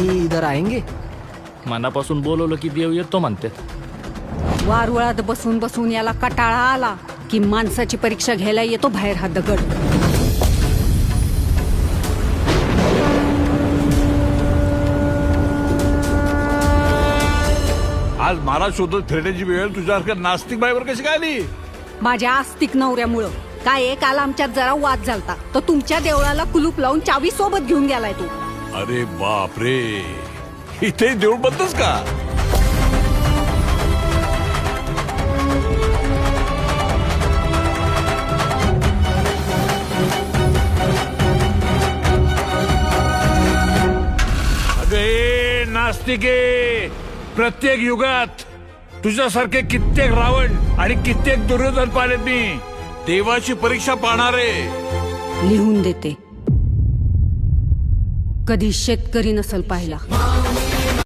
देवी इधर आएंगे? मनापासून बोलवलं की देव येतो म्हणते. वारुळात बसून बसून याला कटाळा आला की माणसाची परीक्षा घ्यायला येतो बाहेर हा दगड. आज महाराज शोधत फिरण्याची वेळ तुझ्यासारख्या नास्तिक बाईवर कशी काय आली? माझ्या आस्तिक नवऱ्यामुळं. काय एक काल आमच्यात जरा वाद झालता तर तुमच्या देवळाला कुलूप लावून चावी सोबत घेऊन गेलाय तू. अरे बाप रे, इथे देऊळ बंदच का? अरे नास्तिके, प्रत्येक युगात तुझ्यासारखे कित्येक रावण आणि कित्येक दुर्योधन पाहिलेत मी. देवाची परीक्षा पाहणारे. लिहून देते. कधी शेतकरी नसल पाहिला.